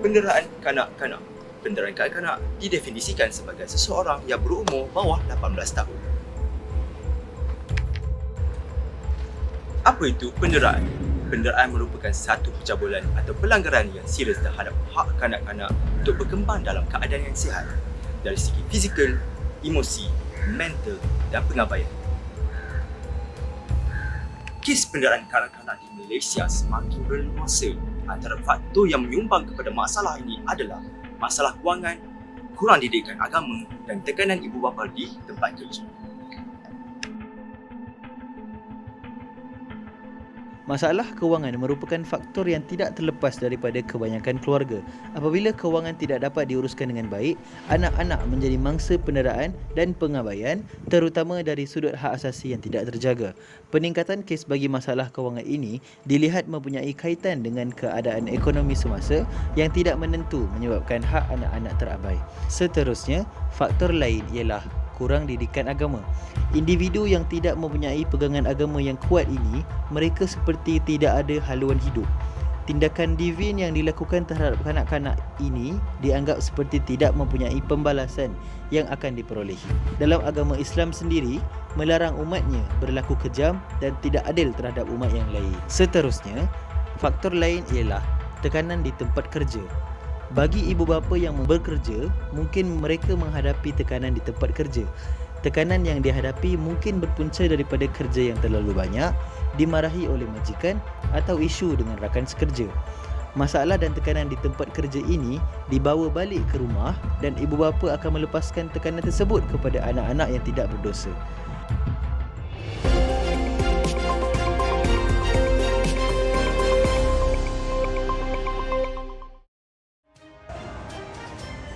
Penderaan kanak-kanak. Penderaan kanak-kanak didefinisikan sebagai seseorang yang berumur bawah 18 tahun. Apa itu penderaan? Penderaan merupakan satu pencabulan atau pelanggaran yang serius terhadap hak kanak-kanak untuk berkembang dalam keadaan yang sihat dari segi fizikal, emosi, mental dan pengabaian. Kes penderaan kanak-kanak di Malaysia semakin berluasa. Antara faktor yang menyumbang kepada masalah ini adalah masalah kewangan, kurang didikan agama dan tekanan ibu bapa di tempat kerja. Masalah kewangan merupakan faktor yang tidak terlepas daripada kebanyakan keluarga. Apabila kewangan tidak dapat diuruskan dengan baik, anak-anak menjadi mangsa penderaan dan pengabaian, terutama dari sudut hak asasi yang tidak terjaga. Peningkatan kes bagi masalah kewangan ini dilihat mempunyai kaitan dengan keadaan ekonomi semasa yang tidak menentu menyebabkan hak anak-anak terabai. Seterusnya, faktor lain ialah kurang didikan agama. Individu yang tidak mempunyai pegangan agama yang kuat ini, mereka seperti tidak ada haluan hidup. Tindakan divin yang dilakukan terhadap kanak-kanak ini dianggap seperti tidak mempunyai pembalasan yang akan diperolehi. Dalam agama Islam sendiri, melarang umatnya berlaku kejam dan tidak adil terhadap umat yang lain. Seterusnya, faktor lain ialah tekanan di tempat kerja. Bagi ibu bapa yang bekerja, mungkin mereka menghadapi tekanan di tempat kerja. Tekanan yang dihadapi mungkin berpunca daripada kerja yang terlalu banyak, dimarahi oleh majikan atau isu dengan rakan sekerja. Masalah dan tekanan di tempat kerja ini dibawa balik ke rumah dan ibu bapa akan melepaskan tekanan tersebut kepada anak-anak yang tidak berdosa.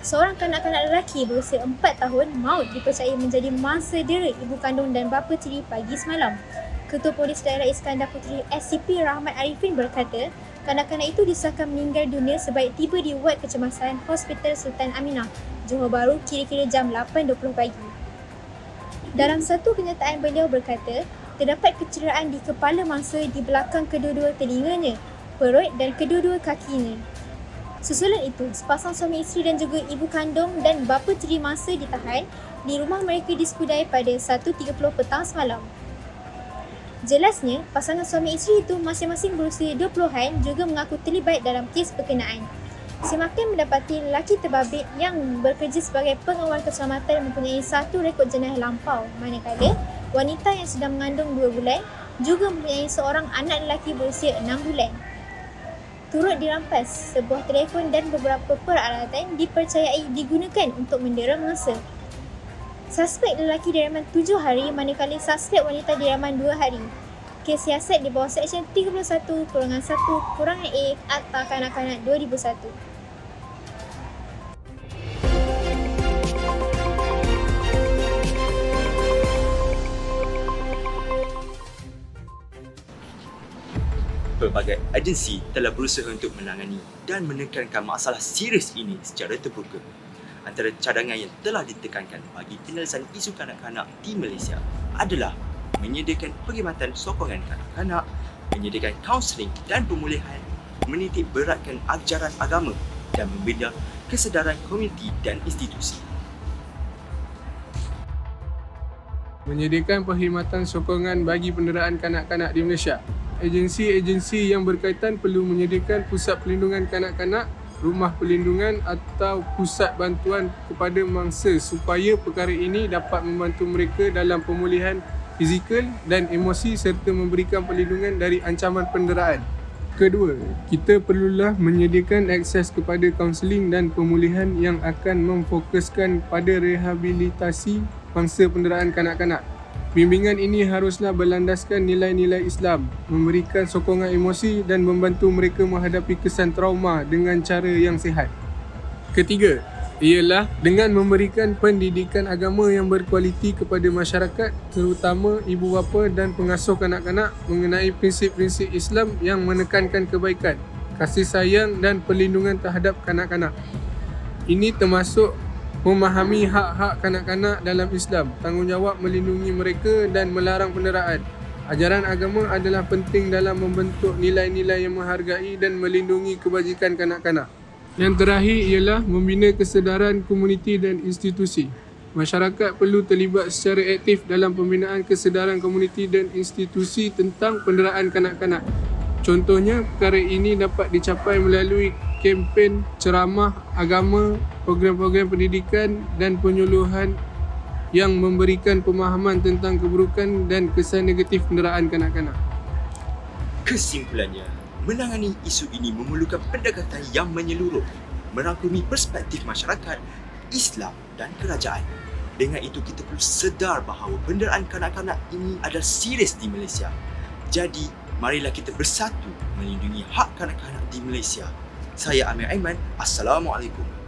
Seorang kanak-kanak lelaki berusia 4 tahun maut dipercayai menjadi mangsa dera ibu kandung dan bapa tiri pagi semalam. Ketua Polis Daerah Iskandar Puteri SCP Rahmat Arifin berkata, kanak-kanak itu disahkan meninggal dunia sebaik tiba di wad kecemasan Hospital Sultan Aminah, Johor Bahru kira-kira jam 8.20 pagi. Dalam satu kenyataan beliau berkata, terdapat kecederaan di kepala mangsa di belakang kedua-dua telinganya, perut dan kedua-dua kakinya. Susulan itu, sepasang suami isteri dan juga ibu kandung dan bapa tiri mangsa ditahan di rumah mereka di Skudai pada 1.30 petang semalam. Jelasnya, pasangan suami isteri itu masing-masing berusia 20-an juga mengaku terlibat dalam kes berkenaan. Semakin mendapati lelaki terbabit yang bekerja sebagai pengawal keselamatan mempunyai satu rekod jenayah lampau, manakala wanita yang sedang mengandung 2 bulan juga mempunyai seorang anak lelaki berusia 6 bulan. Turut dirampas sebuah telefon dan beberapa peralatan dipercayai digunakan untuk mendera mangsa. Suspek lelaki diraman 7 hari manakala suspek wanita diraman 2 hari. Kes siasat di bawah Seksyen 31-1-A Akta Kanak-kanak 2001. Pelbagai agensi telah berusaha untuk menangani dan menekankan masalah serius ini secara terbuka. Antara cadangan yang telah ditekankan bagi penyelesaian isu kanak-kanak di Malaysia adalah menyediakan perkhidmatan sokongan kanak-kanak, menyediakan kaunseling dan pemulihan, menitik beratkan ajaran agama dan membina kesedaran komuniti dan institusi. Menyediakan perkhidmatan sokongan bagi penderaan kanak-kanak di Malaysia. Agensi-agensi yang berkaitan perlu menyediakan pusat perlindungan kanak-kanak, rumah perlindungan atau pusat bantuan kepada mangsa supaya perkara ini dapat membantu mereka dalam pemulihan fizikal dan emosi serta memberikan perlindungan dari ancaman penderaan. Kedua, kita perlulah menyediakan akses kepada kaunseling dan pemulihan yang akan memfokuskan pada rehabilitasi mangsa penderaan kanak-kanak. Bimbingan ini haruslah berlandaskan nilai-nilai Islam, memberikan sokongan emosi dan membantu mereka menghadapi kesan trauma dengan cara yang sihat. Ketiga, ialah dengan memberikan pendidikan agama yang berkualiti kepada masyarakat, terutama ibu bapa dan pengasuh kanak-kanak mengenai prinsip-prinsip Islam yang menekankan kebaikan, kasih sayang dan perlindungan terhadap kanak-kanak. Ini termasuk memahami hak-hak kanak-kanak dalam Islam, tanggungjawab melindungi mereka dan melarang penderaan. Ajaran agama adalah penting dalam membentuk nilai-nilai yang menghargai dan melindungi kebajikan kanak-kanak. Yang terakhir ialah membina kesedaran komuniti dan institusi. Masyarakat perlu terlibat secara aktif dalam pembinaan kesedaran komuniti dan institusi tentang penderaan kanak-kanak. Contohnya, perkara ini dapat dicapai melalui kempen ceramah agama, program-program pendidikan dan penyuluhan yang memberikan pemahaman tentang keburukan dan kesan negatif penderaan kanak-kanak. Kesimpulannya, menangani isu ini memerlukan pendekatan yang menyeluruh, merangkumi perspektif masyarakat, Islam dan kerajaan. Dengan itu, kita perlu sedar bahawa penderaan kanak-kanak ini adalah serius di Malaysia. Jadi, marilah kita bersatu melindungi hak kanak-kanak di Malaysia. Saya Amir Aiman. Assalamualaikum.